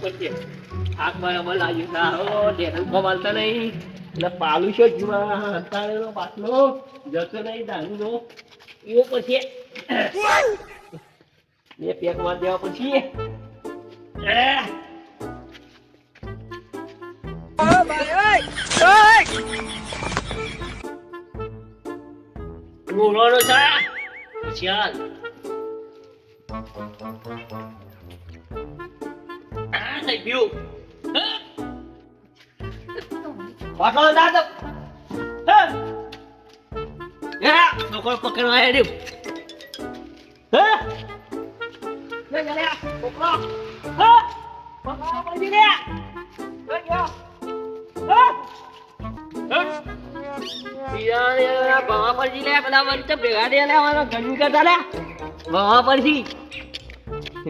પડશે. થાક બરાબર લાગ્યું છે. હો ડેટલ કમાલતા નહીં એટલે પાલું છો જુવા હંતાળેલો પાટલો જતો નહીં દારૂનો એવો પછી એ પેક માર દેવા પછી બોલવાનો છે ચાલ થઈ ગયું પાટલો દાદો લોકો પકડવા આવ્યું લે લે પકડો પકડો પડી લે યાર બાવા પરજી લે પેલા વંચ ભેગા દે લે મારો ગંજ કરતા લે બાવા પરજી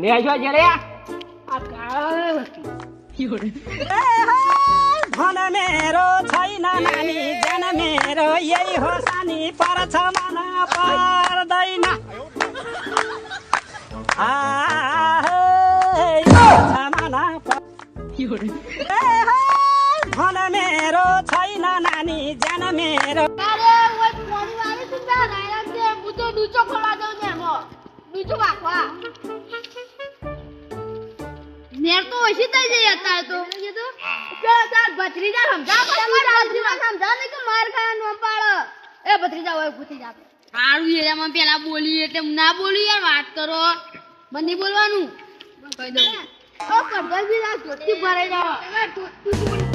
લે આજો જરે આ કા ધન મેરો छैन नानी जन मेरो यही हो सानी पर छ मन पर्दैन धन मेरो छैन नानी जन मेरो नेर तो वैसे तय जे जाता है तो ये तो क्या यार भतीजा समझा समझा नहीं कि मार खाया नो पाड़ ए भतीजा वो पूछी जाते हारू ये मैं पहला बोली એટલે ના બોલી યાર વાત કરો મને નહીં બોલવાનું કહી દઉં ઓ કડવા બી ના જોતી ભરાઈ જાવ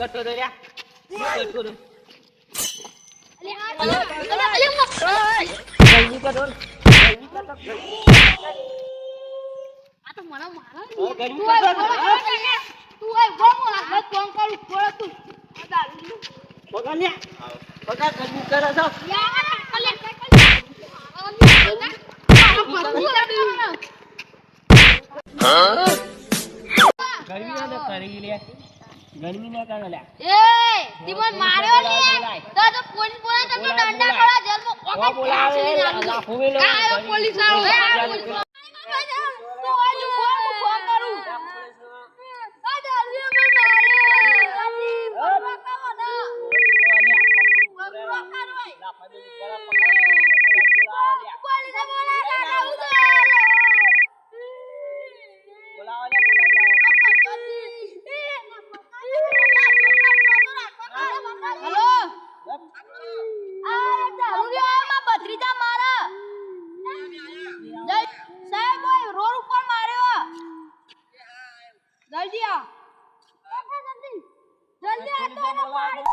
કરતો તો રે કરતો તો અલે જલ્દી કરો જલ્દી કરો આ તો મને મારો ઓ ગરીબ કરતો તું એ ગોમો લાગ ફોન કરું થોડો તું પકડ લે પકડ ગરીબ કરે છો યાર અલે ગરમી ના કરી લે ગરમી ના કરે લે એ દીમન માર્યો ને તો પોલીસ બોલાય તો દંડા ખડા જેલમાં ઓકા બોલાવે અલા ફોવેલો આ પોલીસ આવે તો આજુ ફોન કરું આ દારૂ મે जल्दी आ जल्दी आ तो ना पाड़ी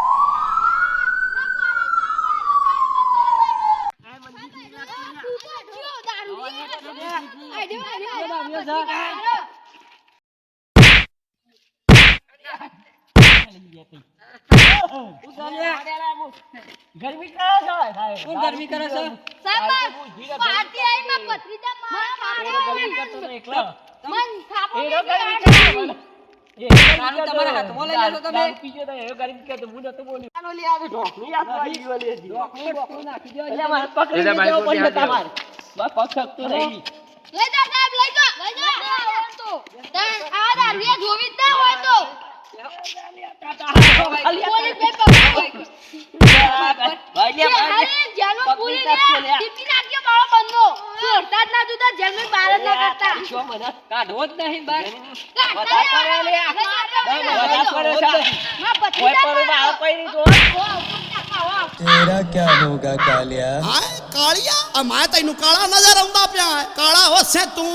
ગરમી કરે છે કોણ ગરમી કરે છે સાહેબ પાર્ટી આઈ માં પત્રીજા માર્યો ગરમી કરતો તો એકલો મન થાપો એનો ગરમી કરે તારું તમારા હાથમાં લઈ લેશો તમે પીજો તો એનો ગરમી કે તો હું નતો બોલ્યો આનો લે આવે ઢોકની યાદ આવી ગયો લે ઢોકની બોકનું નાખી દો એટલે મારે પકડી લેજો પડશે તમારે બસ પકડતો નહીં લઈ જા સાહેબ લઈ જા તો આ દારૂ જોવી જ ના હોય તો પોલીસ બે ભાઈ અરે જેલમાં પૂરી ને ટીપી નાખ્યો મારો બંદો છોડતા જ ના જુદા જેલમાં બહાર જ ના કરતા શું મને કાઢવો જ નહીં બસ બધા કરે લે બધા કરે છે માં કોઈ પત્રીજા પર આ કોઈ નહીં જો तेरा क्या होगा कालिया हाय कालिया मैं तेन काला नजर आंदा पिया काला हो से तू